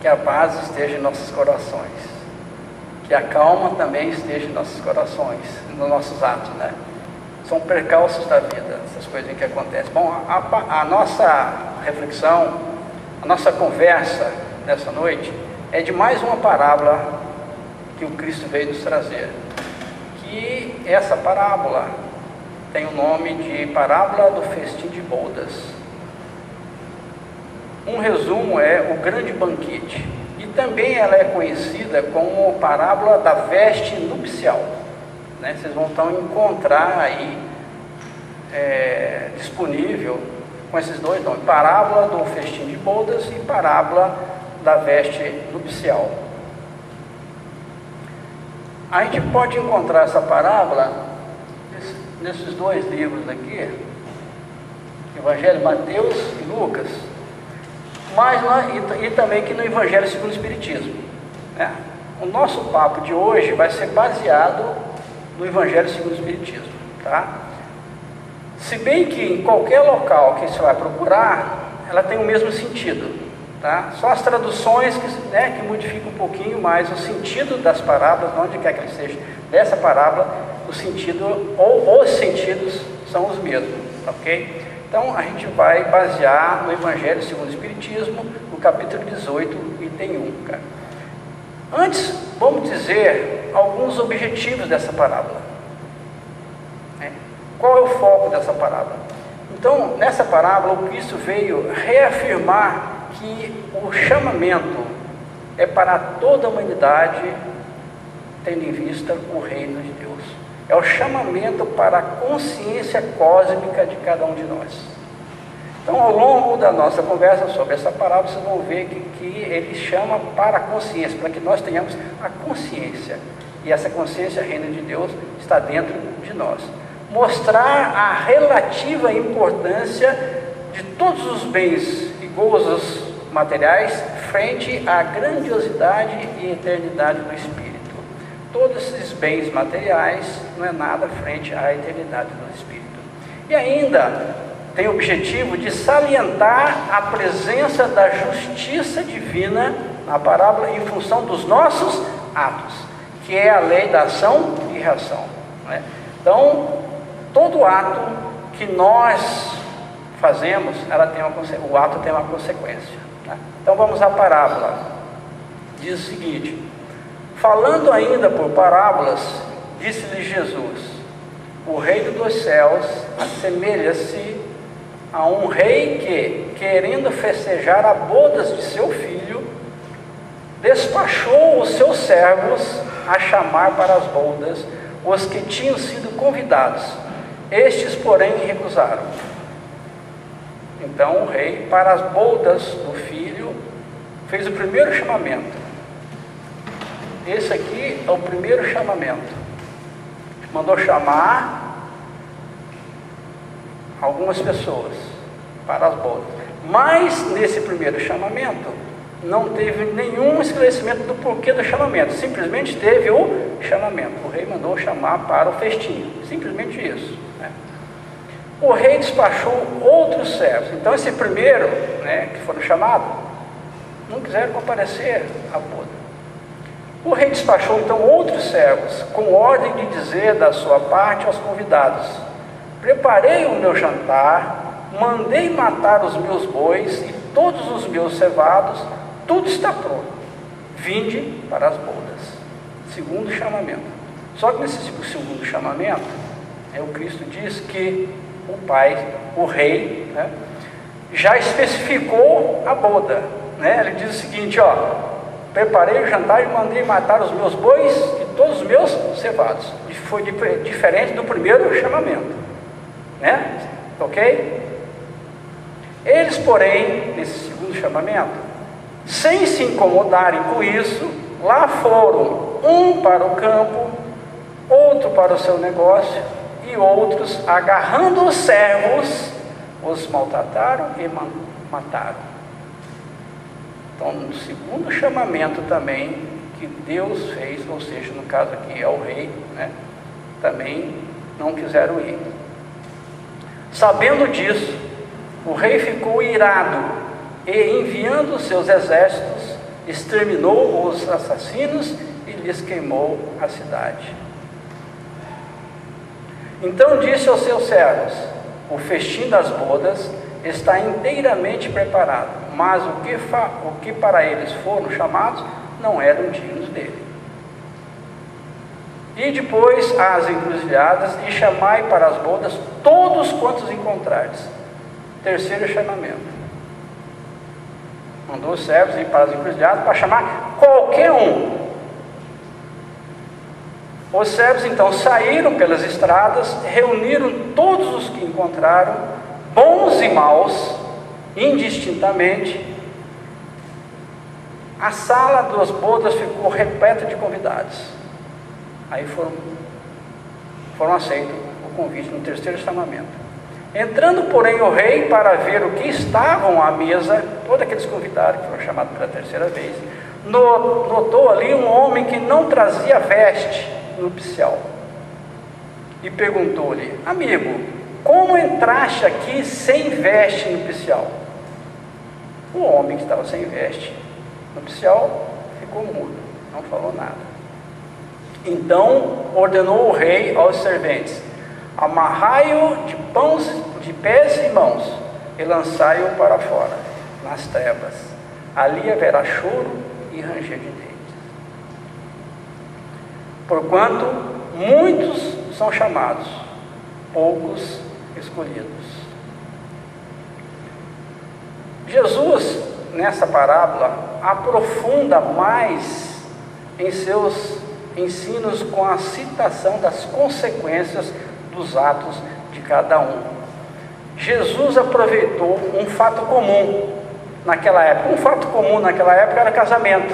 que a paz esteja em nossos corações, que a calma também esteja em nossos corações, nos nossos atos, né? São percalços da vida, essas coisas que acontecem. Bom, a nossa reflexão, a nossa conversa nessa noite é de mais uma parábola que o Cristo veio nos trazer. Que essa parábola tem o nome de parábola do festim de bodas. Um resumo é o grande banquete. E também ela é conhecida como parábola da veste nupcial, né? Vocês vão então encontrar aí disponível com esses dois nomes: parábola do festim de bodas e parábola da veste nupcial. A gente pode encontrar essa parábola nesses dois livros aqui, Evangelho de Mateus e Lucas, mas e também aqui no Evangelho segundo o Espiritismo, né? O nosso papo de hoje vai ser baseado no Evangelho segundo o Espiritismo, tá? Se bem que em qualquer local que você vai procurar, ela tem o mesmo sentido, tá? Só as traduções que modificam um pouquinho mais o sentido das parábolas, onde quer que ele seja, dessa parábola, o sentido ou os sentidos são os mesmos, ok? Então a gente vai basear no Evangelho segundo o Espiritismo, no capítulo 18, item 1, cara. Antes, vamos dizer alguns objetivos dessa parábola, né? Qual é o foco dessa parábola? Então, nessa parábola, o Cristo veio reafirmar que o chamamento é para toda a humanidade, tendo em vista o reino de Deus. É o chamamento para a consciência cósmica de cada um de nós. Então, ao longo da nossa conversa sobre essa parábola, vocês vão ver que ele chama para a consciência, para que nós tenhamos a consciência. E essa consciência, reino de Deus, está dentro de nós. Mostrar a relativa importância de todos os bens e gozos materiais frente à grandiosidade e eternidade do Espírito. Todos esses bens materiais não é nada frente à eternidade do Espírito. E ainda tem o objetivo de salientar a presença da justiça divina na parábola em função dos nossos atos, que é a lei da ação e reação, né? Então, todo ato que nós fazemos, o ato tem uma consequência, né? Então vamos à parábola. Diz o seguinte: falando ainda por parábolas, disse-lhe Jesus: o reino dos céus assemelha-se a um rei que, querendo festejar a bodas de seu filho, despachou os seus servos a chamar para as bodas os que tinham sido convidados. Estes, porém, recusaram. Então o rei, para as bodas do filho, fez o primeiro chamamento. Esse aqui é o primeiro chamamento. Mandou chamar algumas pessoas para as bodas. Mas nesse primeiro chamamento não teve nenhum esclarecimento do porquê do chamamento. Simplesmente teve o chamamento. O rei mandou chamar para o festim. Simplesmente isso, né? O rei despachou outros servos. Então esse primeiro, né, que foram chamados, não quiseram comparecer à boda. O rei despachou então outros servos, com ordem de dizer da sua parte aos convidados: preparei o meu jantar, mandei matar os meus bois e todos os meus cevados, tudo está pronto, vinde para as bodas. Segundo chamamento. Só que nesse segundo chamamento, o Cristo diz que o pai, o rei, né, já especificou a boda, né? Ele diz o seguinte: preparei o jantar e mandei matar os meus bois e todos os meus cevados. E foi diferente do primeiro chamamento, né? Ok? Eles, porém, nesse segundo chamamento, sem se incomodarem com isso, lá foram, um para o campo, outro para o seu negócio, e outros, agarrando os servos, os maltrataram e mataram. Então, no segundo chamamento também que Deus fez, ou seja, no caso aqui é o rei, né, também não quiseram ir. Sabendo disso, o rei ficou irado e, enviando seus exércitos, exterminou os assassinos e lhes queimou a cidade. Então disse aos seus servos: o festim das bodas está inteiramente preparado, mas o que para eles foram chamados não eram dignos dele. E depois às encruzilhadas e chamai para as bodas todos quantos encontrardes. Terceiro chamamento. Mandou os servos ir para as encruzilhadas para chamar qualquer um. Os servos então saíram pelas estradas, reuniram todos os que encontraram, bons e maus, indistintamente. A sala das bodas ficou repleta de convidados. Aí foram aceitos o convite no terceiro chamamento. Entrando, porém, o rei para ver o que estavam à mesa, todos aqueles convidados que foram chamados pela terceira vez, notou ali um homem que não trazia veste nupcial e perguntou-lhe: amigo, como entraste aqui sem veste nupcial? O homem que estava sem veste nupcial ficou mudo, não falou nada. Então ordenou o rei aos serventes: amarrai-o de pés e mãos e lançai-o para fora, nas trevas. Ali haverá choro e ranger de dentes. Porquanto muitos são chamados, poucos escolhidos. Jesus, nessa parábola, aprofunda mais em seus ensinos com a citação das consequências dos atos de cada um. Jesus aproveitou um fato comum naquela época. Um fato comum naquela época era casamento.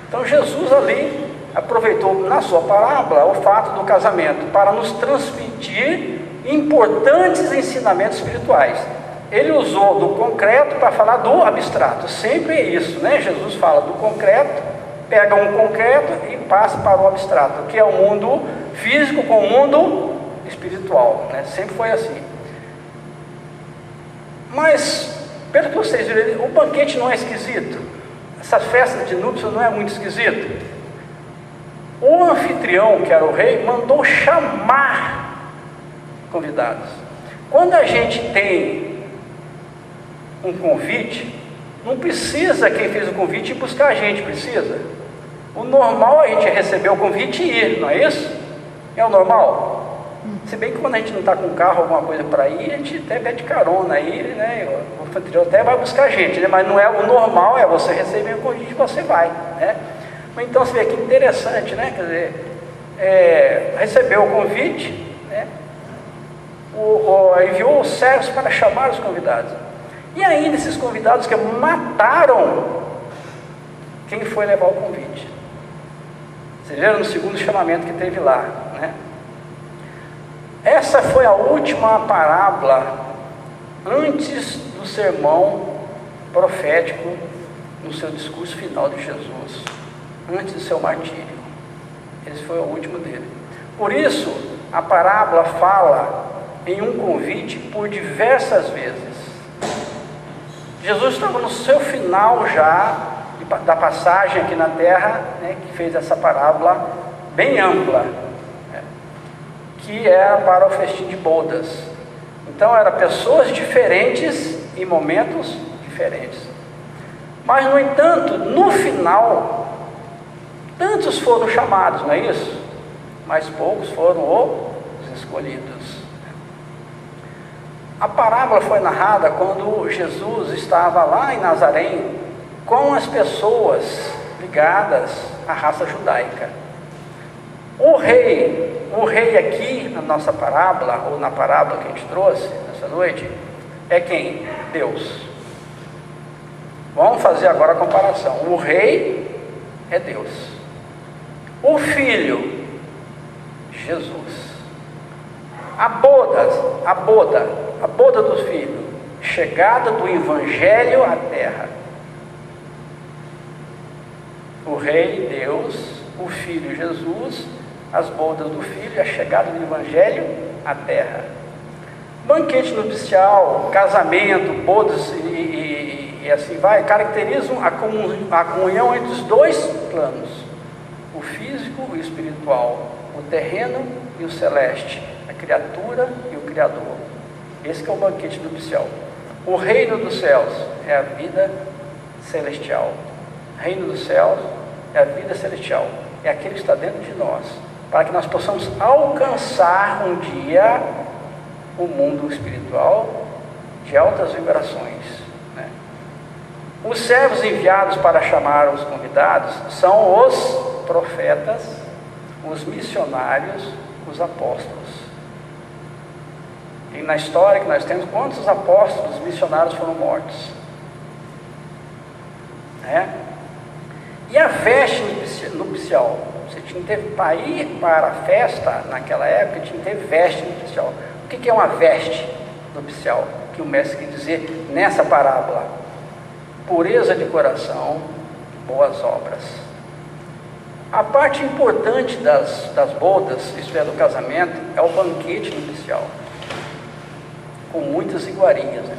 Então Jesus ali aproveitou na sua parábola o fato do casamento para nos transmitir importantes ensinamentos espirituais. Ele usou do concreto para falar do abstrato. Sempre é isso, né? Jesus fala do concreto, pega um concreto e passa para o abstrato, que é o mundo físico com o mundo espiritual, né? Sempre foi assim. Mas, pelo que vocês viram, o banquete não é esquisito? Essa festa de núpcias não é muito esquisito? O anfitrião, que era o rei, mandou chamar convidados. Quando a gente tem um convite, não precisa quem fez o convite ir buscar a gente, precisa? O normal é a gente receber o convite e ir, não é isso? É o normal? Se bem que quando a gente não está com carro, alguma coisa para ir, a gente até pede carona aí, né? O anfitrião até vai buscar a gente, né? Mas não é o normal, é você receber o convite e você vai, né? Então você vê que interessante, né? Quer dizer, recebeu o convite, né? Enviou os servos para chamar os convidados. E ainda esses convidados que mataram quem foi levar o convite. Vocês viram no segundo chamamento que teve lá, né? Essa foi a última parábola antes do sermão profético no seu discurso final de Jesus, antes do seu martírio. Esse foi o último dele. Por isso, a parábola fala em um convite por diversas vezes. Jesus estava no seu final já da passagem aqui na terra, né, que fez essa parábola bem ampla, né, que era para o festim de bodas. Então eram pessoas diferentes em momentos diferentes. Mas, no entanto, no final, tantos foram chamados, não é isso? Mas poucos foram os escolhidos. A parábola foi narrada quando Jesus estava lá em Nazaré com as pessoas ligadas à raça judaica. O rei aqui na nossa parábola, ou na parábola que a gente trouxe nessa noite, é quem? Deus. Vamos fazer agora a comparação. O rei é Deus. O filho, Jesus. A boda do filho, chegada do evangelho à terra. O rei, Deus, o filho, Jesus, as bodas do filho e a chegada do evangelho à terra. Banquete nupcial, casamento, bodas e e assim vai, caracterizam a comunhão entre os dois planos, o físico e o espiritual, o terreno e o celeste, a criatura e o Criador. Esse que é o banquete nupcial. O reino dos céus é a vida celestial. O reino dos céus é a vida celestial, é aquele que está dentro de nós, para que nós possamos alcançar um dia o mundo espiritual de altas vibrações, né? Os servos enviados para chamar os convidados são os profetas, os missionários, os apóstolos. E na história que nós temos, quantos apóstolos missionários foram mortos? E a veste nupcial? Você tinha que ter, para ir para a festa naquela época, tinha que ter veste nupcial. O que é uma veste nupcial? Que o mestre quer dizer nessa parábola: pureza de coração, boas obras. A parte importante das bodas, isto é, do casamento, é o banquete nupcial, com muitas iguarias, né?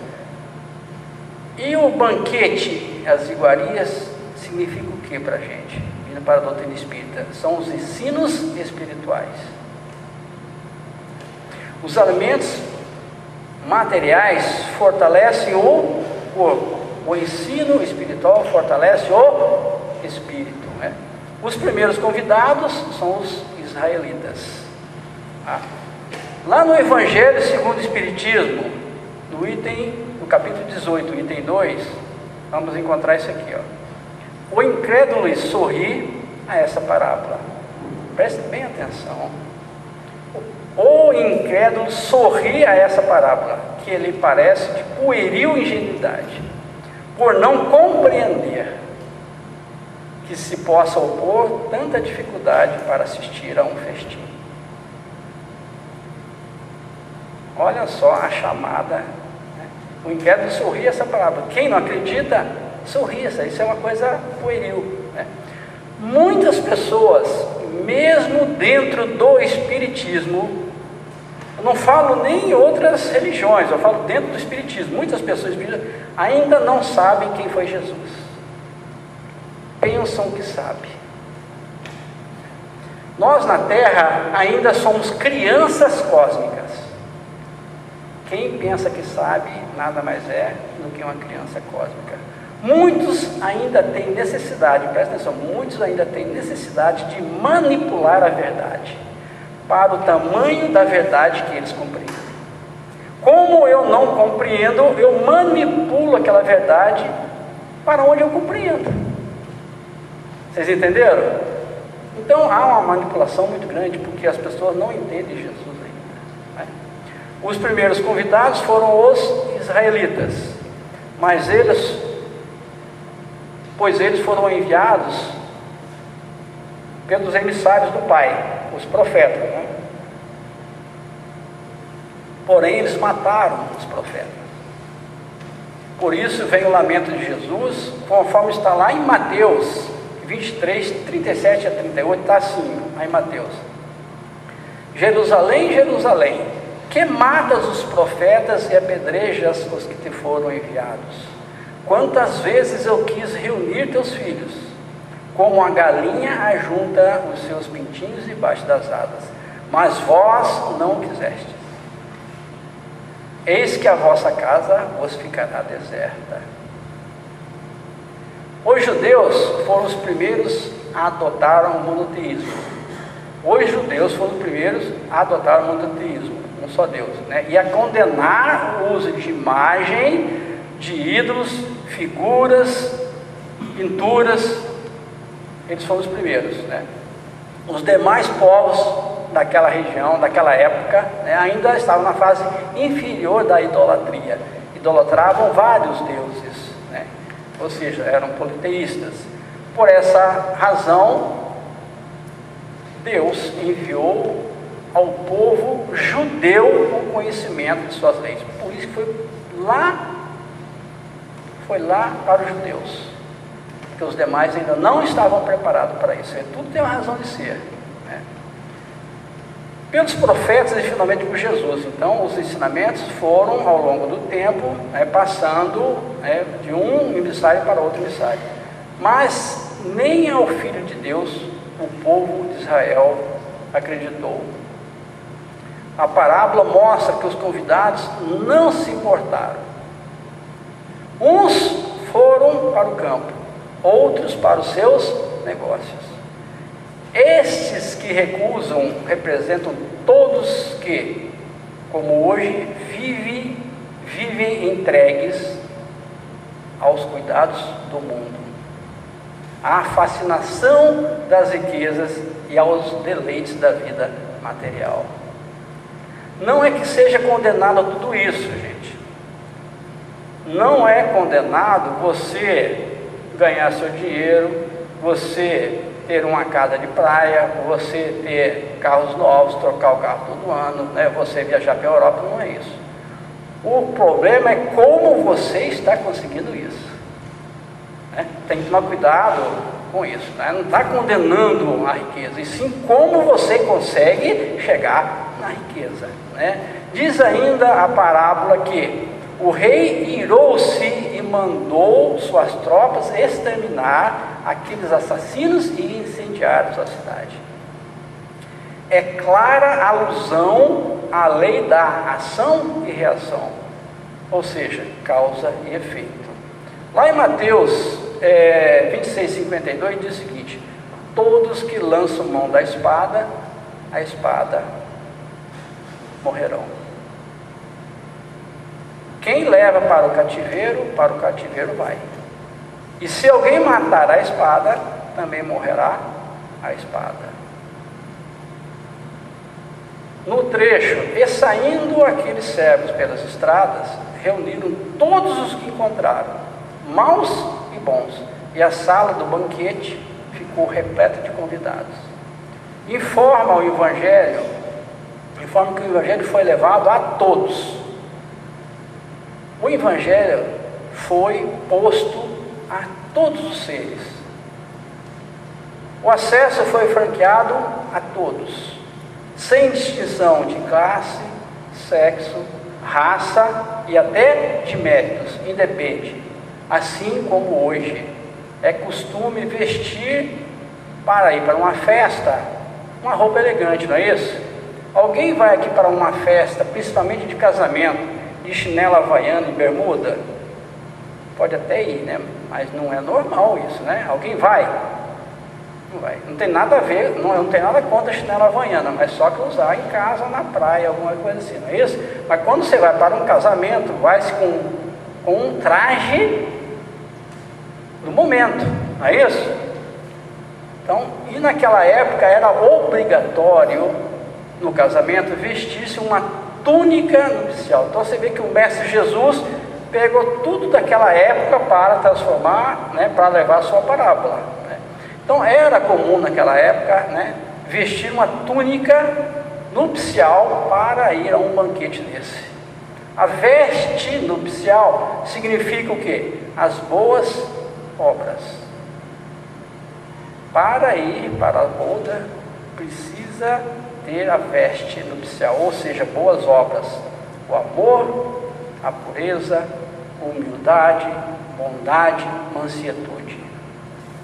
E o banquete, as iguarias, significa o que para a gente? Vindo para a doutrina espírita, são os ensinos espirituais. Os alimentos materiais fortalecem o corpo, o ensino espiritual fortalece o espírito, né? Os primeiros convidados são os israelitas. Lá no Evangelho segundo o Espiritismo, no capítulo 18, item 2, vamos encontrar isso aqui, ó. O incrédulo sorri a essa parábola. Preste bem atenção. O incrédulo sorri a essa parábola, que lhe parece de pueril ingenuidade, por não compreender que se possa opor tanta dificuldade para assistir a um festim. Olha só a chamada, né? O incrédulo sorri essa parábola. Quem não acredita, sorria. Isso é uma coisa pueril, né? Muitas pessoas, mesmo dentro do espiritismo, eu não falo nem em outras religiões, eu falo dentro do espiritismo, muitas pessoas ainda não sabem quem foi Jesus. Pensam que sabem. Nós na Terra ainda somos crianças cósmicas. Quem pensa que sabe, nada mais é do que uma criança cósmica. Muitos ainda têm necessidade, presta atenção, muitos ainda têm necessidade de manipular a verdade, para o tamanho da verdade que eles compreendem. Como eu não compreendo, eu manipulo aquela verdade para onde eu compreendo. Vocês entenderam? Então há uma manipulação muito grande, porque as pessoas não entendem Jesus ainda, né? Os primeiros convidados foram os israelitas, mas pois eles foram enviados pelos emissários do Pai, os profetas, né? Porém eles mataram os profetas. Por isso vem o lamento de Jesus, conforme está lá em Mateus 23, 37 a 38, está assim, aí Mateus: Jerusalém, Jerusalém, que matas os profetas e apedrejas os que te foram enviados. Quantas vezes eu quis reunir teus filhos, como a galinha ajunta os seus pintinhos debaixo das asas, mas vós não quisestes. Eis que a vossa casa vos ficará deserta. Os judeus foram os primeiros a adotar o monoteísmo. Os judeus foram os primeiros a adotar o monoteísmo, um só Deus, né? E a condenar o uso de imagem, de ídolos, figuras, pinturas. Eles foram os primeiros, né? Os demais povos daquela região, daquela época, né, ainda estavam na fase inferior da idolatria. Idolatravam vários deuses, né? Ou seja, eram politeístas. Por essa razão, Deus enviou ao povo judeu o conhecimento de suas leis. Por isso que foi lá para os judeus, porque os demais ainda não estavam preparados para isso. Tudo tem uma razão de ser, né? Pelos profetas e finalmente por Jesus. Então os ensinamentos foram ao longo do tempo, né, passando, né, de um emissário para outro emissário. Mas nem ao Filho de Deus o povo de Israel acreditou. A parábola mostra que os convidados não se importaram. Uns foram para o campo, outros para os seus negócios. Estes que recusam representam todos que, como hoje, vivem entregues aos cuidados do mundo, à fascinação das riquezas e aos deleites da vida material. Não é que seja condenado a tudo isso, gente. Não é condenado você ganhar seu dinheiro, você ter uma casa de praia, você ter carros novos, trocar o carro todo ano, né? Você viajar para a Europa, não é isso. O problema é como você está conseguindo isso, né? Tem que tomar cuidado com isso, né? Não está condenando a riqueza, e sim como você consegue chegar na riqueza, né? Diz ainda a parábola que o rei irou-se e mandou suas tropas exterminar aqueles assassinos e incendiar sua cidade. É clara alusão à lei da ação e reação, ou seja, causa e efeito. Lá em Mateus 26:52 diz o seguinte: todos que lançam mão da espada, a espada morrerão. Quem leva para o cativeiro vai. E se alguém matar a espada, também morrerá a espada. No trecho, e saindo aqueles servos pelas estradas, reuniram todos os que encontraram, maus e bons, e a sala do banquete ficou repleta de convidados. Informa que o Evangelho foi levado a todos. O Evangelho foi posto a todos os seres. O acesso foi franqueado a todos, sem distinção de classe, sexo, raça e até de méritos, independe. Assim como hoje é costume vestir para ir para uma festa, uma roupa elegante, não é isso? Alguém vai aqui para uma festa, principalmente de casamento, de chinela havaiana e bermuda? Pode até ir, né? Mas não é normal isso, né? Alguém vai? Não vai. Não tem nada a ver, não tem nada contra a chinela havaiana, mas só que usar em casa, na praia, alguma coisa assim, não é isso? Mas quando você vai para um casamento, vai-se com um traje do momento, não é isso? Então, e naquela época era obrigatório no casamento vestir-se uma túnica nupcial. Então você vê que o Mestre Jesus pegou tudo daquela época para transformar, né, para levar a sua parábola, né? Então era comum naquela época, né, vestir uma túnica nupcial para ir a um banquete desse. A veste nupcial significa o quê? As boas obras. Para ir para a boda precisa ter a veste nupcial, ou seja, boas obras, o amor, a pureza, humildade, bondade, mansidão.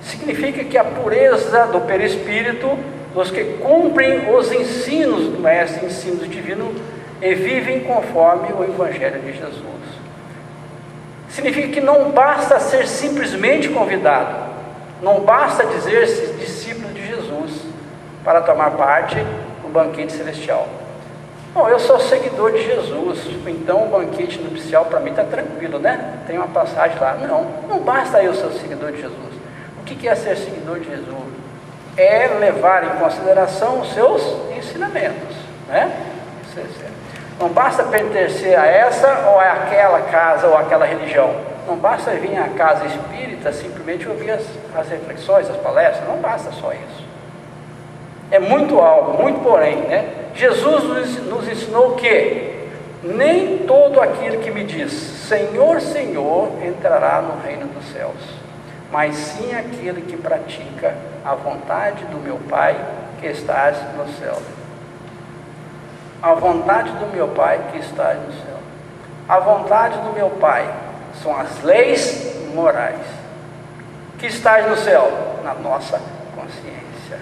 Significa que a pureza do perispírito, dos que cumprem os ensinos do Mestre, ensinos divinos, e vivem conforme o Evangelho de Jesus. Significa que não basta ser simplesmente convidado, não basta dizer-se discípulo de Jesus para tomar parte do banquete celestial. Bom, eu sou seguidor de Jesus, então o banquete nupcial para mim está tranquilo, né? Tem uma passagem lá. Não basta eu ser seguidor de Jesus. O que é ser seguidor de Jesus? É levar em consideração os seus ensinamentos, né? Não basta pertencer a essa ou a aquela casa ou aquela religião. Não basta vir à casa espírita simplesmente ouvir as reflexões, as palestras. Não basta só isso. É muito algo, muito porém, né? Jesus nos ensinou que nem todo aquele que me diz Senhor, Senhor entrará no reino dos céus, mas sim aquele que pratica a vontade do meu Pai que está no céu. A vontade do meu Pai que está no céu. A vontade do meu Pai são as leis morais. Que estáis no céu? Na nossa consciência.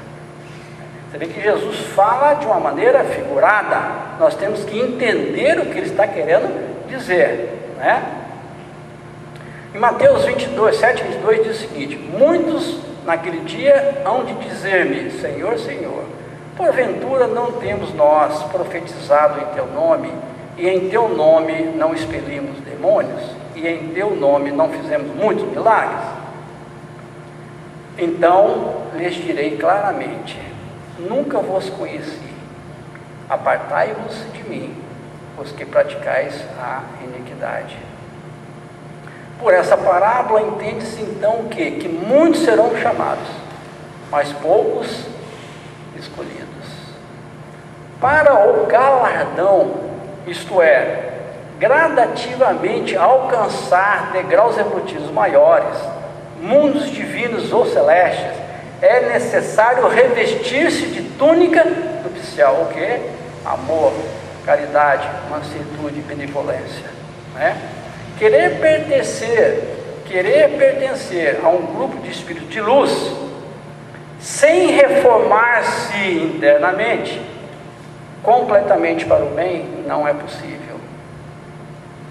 Você vê que Jesus fala de uma maneira figurada. Nós temos que entender o que ele está querendo dizer, né? Em Mateus 22, 7, 22 diz o seguinte: muitos naquele dia hão de dizer-me, Senhor, Senhor, porventura não temos nós profetizado em teu nome, e em teu nome não expelimos demônios, e em teu nome não fizemos muitos milagres? Então lhes direi claramente: nunca vos conheci, apartai-vos de mim, os que praticais a iniquidade. Por essa parábola entende-se então o quê? Que muitos serão chamados, mas poucos escolhidos. Para o galardão, isto é, gradativamente alcançar degraus evolutivos maiores, mundos divinos ou celestes, é necessário revestir-se de túnica nupcial, o quê? Amor, caridade, mansuetude e benevolência, né? Querer pertencer a um grupo de espíritos de luz, sem reformar-se internamente, completamente para o bem, não é possível.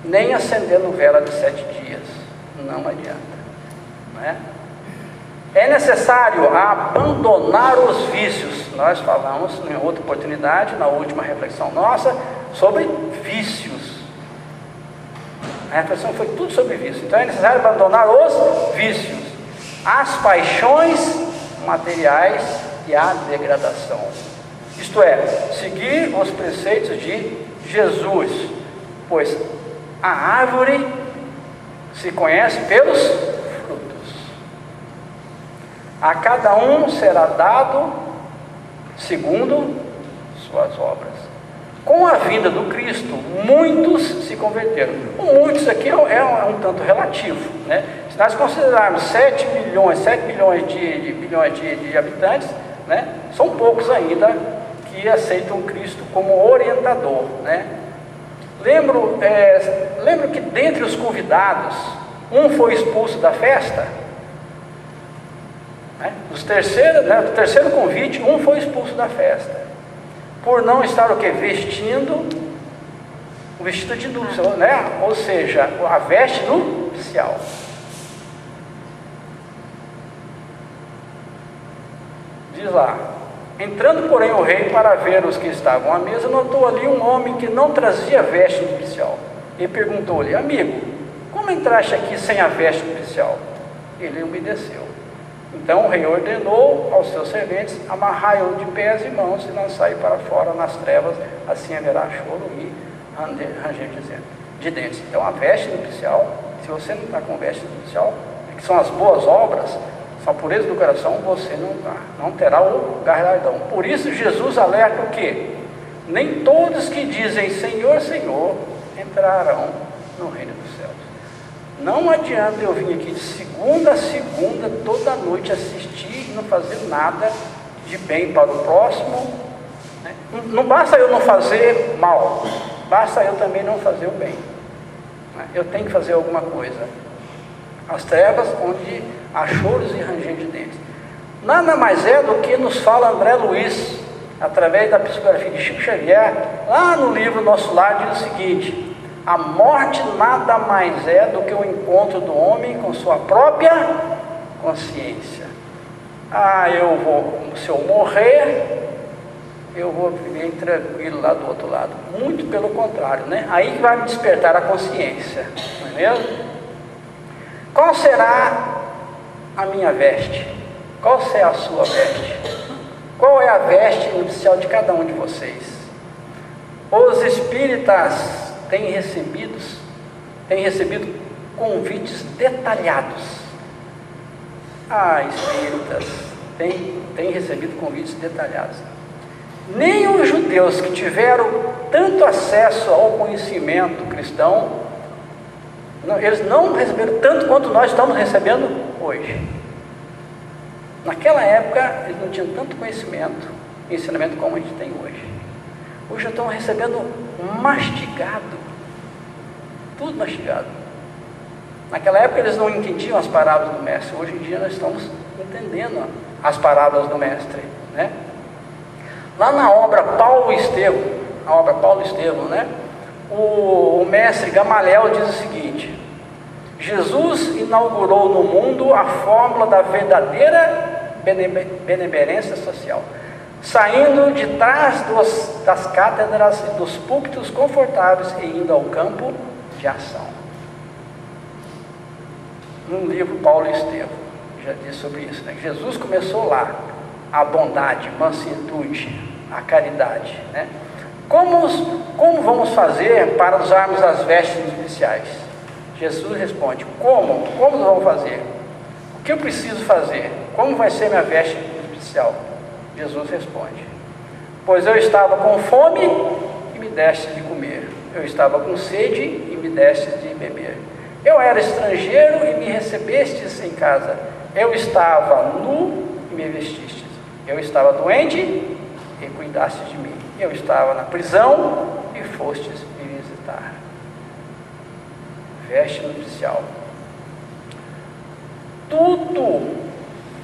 Nem acendendo vela de 7 dias, não adianta, né? É necessário abandonar os vícios. Nós falamos em outra oportunidade, na última reflexão nossa, sobre vícios. A reflexão foi tudo sobre vícios. Então é necessário abandonar os vícios, as paixões materiais e a degradação. Isto é, seguir os preceitos de Jesus, pois a árvore se conhece pelos frutos. A cada um será dado segundo suas obras. Com a vinda do Cristo, muitos se converteram. O muitos aqui é um tanto relativo, né? Se nós considerarmos 7 bilhões de habitantes, né, são poucos ainda que aceitam Cristo como orientador, né? Lembro que dentre os convidados, um foi expulso da festa, né? Do terceiro convite, um foi expulso da festa, por não estar o que? Vestindo o vestido de núpcia, né? Ou seja, a veste nupcial. Diz lá: entrando porém o rei para ver os que estavam à mesa, notou ali um homem que não trazia veste nupcial, e perguntou-lhe: amigo, como entraste aqui sem a veste nupcial? Ele obedeceu. Então o rei ordenou aos seus serventes: amarrai-o de pés e mãos e lançai para fora nas trevas, assim haverá choro e ranger de dentes. Então a veste nupcial, se você não está com veste nupcial, que são as boas obras, são a pureza do coração, você não terá o galardão. Por isso Jesus alerta o quê? Nem todos que dizem Senhor, Senhor entrarão no reino dos céus. Não adianta eu vir aqui de segunda a segunda, toda noite, assistir e não fazer nada de bem para o próximo, né? Não basta eu não fazer mal, basta eu também não fazer o bem, né? Eu tenho que fazer alguma coisa. As trevas onde há choros e ranger de dentes. Nada mais é do que nos fala André Luiz, através da psicografia de Chico Xavier, lá no livro Nosso Lar, diz o seguinte: a morte nada mais é do que o encontro do homem com sua própria consciência. Se eu morrer, eu vou viver tranquilo lá do outro lado. Muito pelo contrário, né? Aí que vai me despertar a consciência, não é mesmo? Qual será a minha veste? Qual será a sua veste? Qual é a veste nupcial de cada um de vocês? Os espíritas têm recebido convites detalhados. Espíritas têm recebido convites detalhados. Nem os judeus que tiveram tanto acesso ao conhecimento cristão, eles não receberam tanto quanto nós estamos recebendo hoje. Naquela época eles não tinham tanto conhecimento e ensinamento como a gente tem hoje. Hoje estão recebendo mastigado, tudo mastigado. Naquela época eles não entendiam as parábolas do mestre. Hoje em dia nós estamos entendendo as parábolas do mestre, né? Lá na obra Paulo e Estevão, né? O mestre Gamaliel diz o seguinte: Jesus inaugurou no mundo a fórmula da verdadeira benemerência social, saindo de trás das cátedras e dos púlpitos confortáveis e indo ao campo de ação. No livro Paulo e Estevão, já disse sobre isso, né? Jesus começou lá, a bondade, mansuetude, a caridade, né? Como vamos fazer para usarmos as vestes nupciais? Jesus responde: como nós vamos fazer? O que eu preciso fazer? Como vai ser minha veste nupcial? Jesus responde: pois eu estava com fome e me deste de comer, eu estava com sede e me deste de beber, eu era estrangeiro e me recebestes em casa, eu estava nu e me vestistes, eu estava doente e cuidastes de mim, eu estava na prisão e fostes me visitar. Veste nupcial.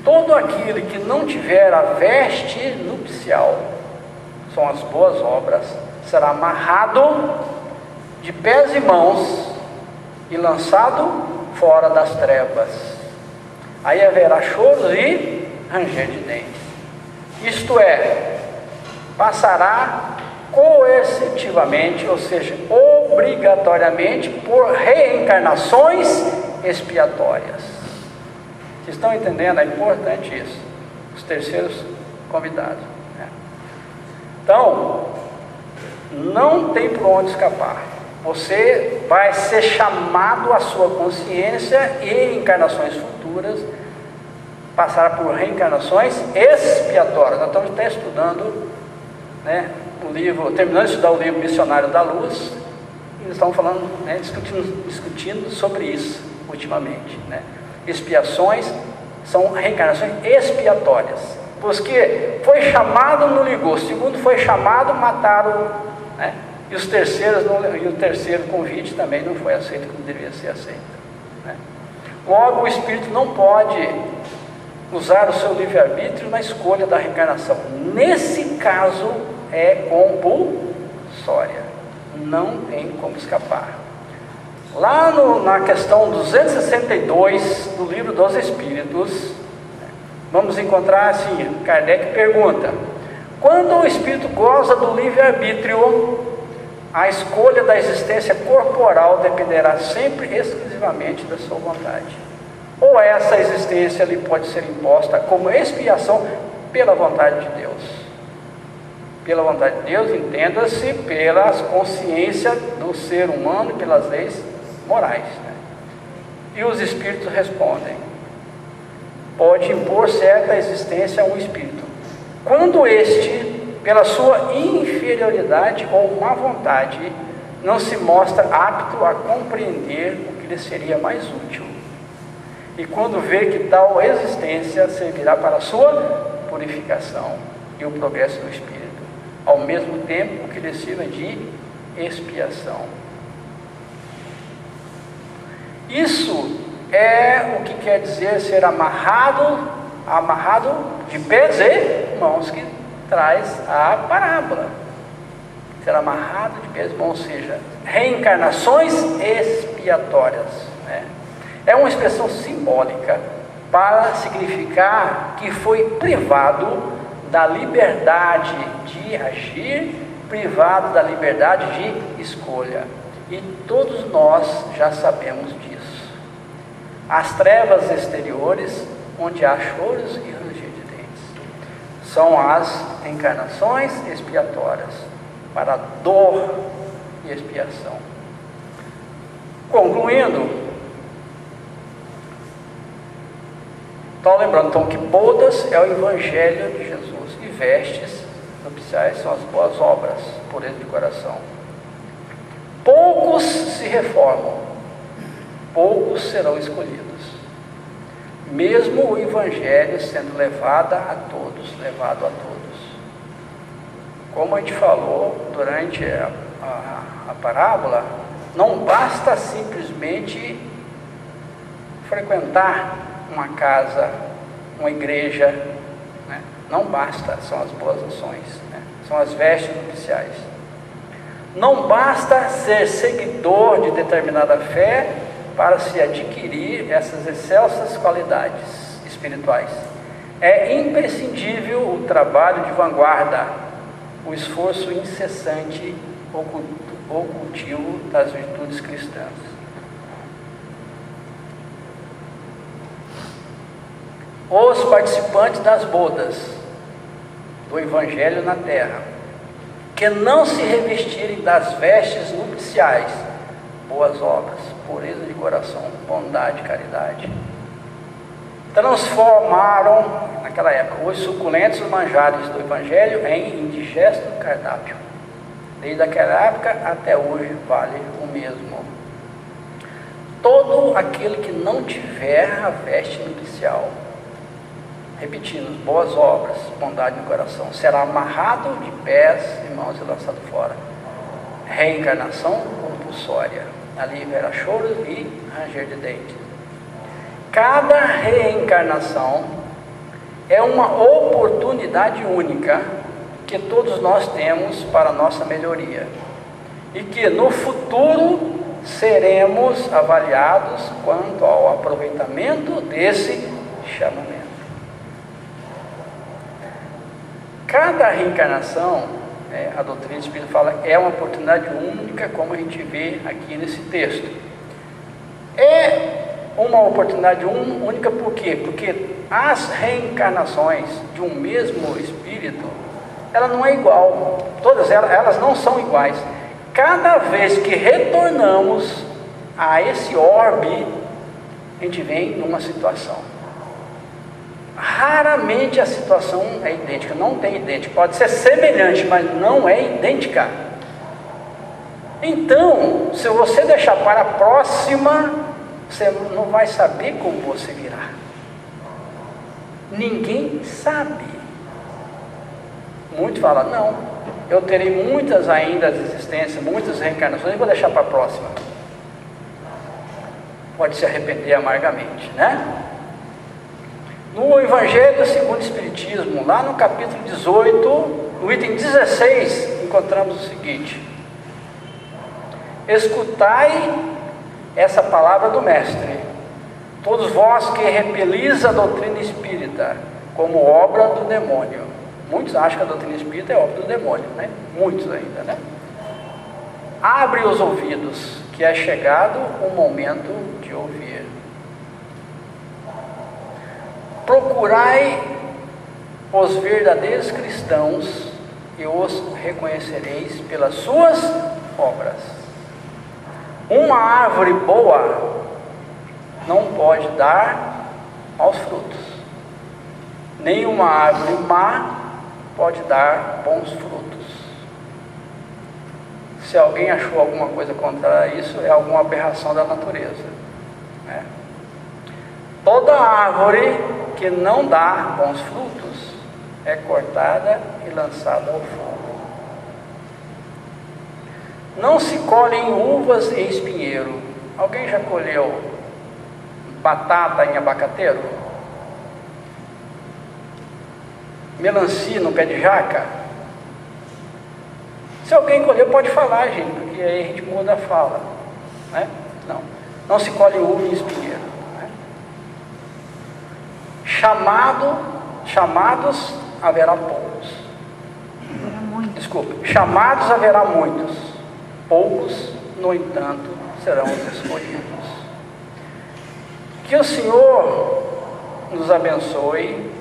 Todo aquele que não tiver a veste nupcial, são as boas obras, será amarrado de pés e mãos e lançado fora das trevas. Aí haverá choros e ranger de dentes. Isto é, passará coercitivamente, ou seja, obrigatoriamente, por reencarnações expiatórias. Vocês estão entendendo? É importante isso. Os terceiros convidados, né? Então, não tem por onde escapar. Você vai ser chamado à sua consciência e em encarnações futuras passará por reencarnações expiatórias. Nós estamos até estudando, né, o livro, terminando de estudar o livro Missionário da Luz, e estamos falando, né, discutindo sobre isso ultimamente, né? Expiações são reencarnações expiatórias, porque foi chamado, não ligou. Segundo, foi chamado, mataram, né? E os terceiros e o terceiro convite também não foi aceito como deveria ser aceito, né? Logo, o espírito não pode usar o seu livre-arbítrio na escolha da reencarnação. Nesse caso é compulsória, não tem como escapar. Lá na questão 262 do Livro dos Espíritos, vamos encontrar assim: Kardec pergunta: quando o espírito goza do livre-arbítrio, a escolha da existência corporal dependerá sempre exclusivamente da sua vontade, ou essa existência lhe pode ser imposta como expiação pela vontade de Deus? Pela vontade de Deus, entenda-se pela consciência do ser humano e pelas leis morais, né? E os espíritos respondem: pode impor certa existência a um espírito, quando este, pela sua inferioridade ou má vontade, não se mostra apto a compreender o que lhe seria mais útil, e quando vê que tal existência servirá para a sua purificação e o progresso do espírito, ao mesmo tempo que lhe sirva de expiação. Isso é o que quer dizer ser amarrado de pés e mãos, que traz a parábola. Ser amarrado de pés e mãos, ou seja, reencarnações expiatórias, né? É uma expressão simbólica para significar que foi privado da liberdade de agir, privado da liberdade de escolha. E todos nós já sabemos disso. As trevas exteriores, onde há choros e ranger de dentes, são as encarnações expiatórias para dor e expiação. Concluindo, então lembrando então que bodas é o Evangelho de Jesus e vestes nupciais são as boas obras, pureza de coração. Poucos se reformam, poucos serão escolhidos, mesmo o Evangelho sendo levado a todos. Como a gente falou durante a parábola, não basta simplesmente frequentar uma casa, uma igreja, né? Não basta, são as boas ações, né? São as vestes nupciais. Não basta ser seguidor de determinada fé para se adquirir essas excelsas qualidades espirituais. É imprescindível o trabalho de vanguarda, o esforço incessante, o cultivo das virtudes cristãs. Os participantes das bodas do Evangelho na terra, que não se revestirem das vestes nupciais, boas obras, pureza de coração, bondade, caridade, transformaram, naquela época, os suculentos manjares do Evangelho em indigesto cardápio. Desde aquela época até hoje vale o mesmo. Todo aquele que não tiver a veste nupcial, repetindo, boas obras, bondade no coração, será amarrado de pés e mãos e lançado fora. Reencarnação compulsória. Ali haverá choro e ranger de dentes. Cada reencarnação é uma oportunidade única que todos nós temos para a nossa melhoria. E que no futuro seremos avaliados quanto ao aproveitamento desse chamamento. Cada reencarnação, a doutrina espírita fala, é uma oportunidade única, como a gente vê aqui nesse texto. É uma oportunidade única por quê? Porque as reencarnações de um mesmo espírito, ela não é igual. Todas elas não são iguais. Cada vez que retornamos a esse orbe, a gente vem numa situação. Raramente a situação é idêntica, não tem idêntica, pode ser semelhante, mas não é idêntica. Então, se você deixar para a próxima, você não vai saber como você virá. Ninguém sabe. Muitos falam, não, eu terei muitas ainda existências, muitas reencarnações, e vou deixar para a próxima. Pode se arrepender amargamente, né? No Evangelho segundo o Espiritismo, lá no capítulo 18, no item 16, encontramos o seguinte: escutai essa palavra do Mestre, todos vós que repelis a doutrina espírita como obra do demônio. Muitos acham que a doutrina espírita é obra do demônio, né? Muitos ainda, né? Abre os ouvidos, que é chegado o momento de ouvir. Procurai os verdadeiros cristãos e os reconhecereis pelas suas obras. Uma árvore boa não pode dar maus frutos, nem uma árvore má pode dar bons frutos. Se alguém achou alguma coisa contrária a isso, é alguma aberração da natureza, né? Toda árvore que não dá bons frutos é cortada e lançada ao fogo. Não se colhem uvas em espinheiro. Alguém já colheu batata em abacateiro? Melancia no pé de jaca? Se alguém colheu, pode falar, gente, porque aí a gente muda a fala, né? Não se colhe uva em espinheiro, né? Chamados haverá poucos. Chamados haverá muitos. Poucos, no entanto, serão os escolhidos. Que o Senhor nos abençoe,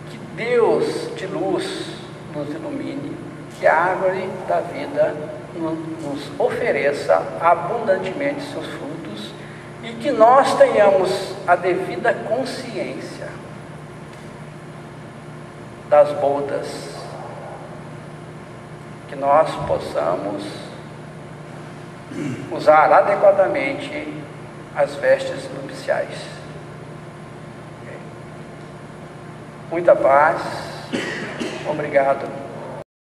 que Deus de luz nos ilumine, que a árvore da vida nos ofereça abundantemente seus frutos e que nós tenhamos a devida consciência das bodas, que nós possamos usar adequadamente as vestes nupciais. Muita paz, obrigado.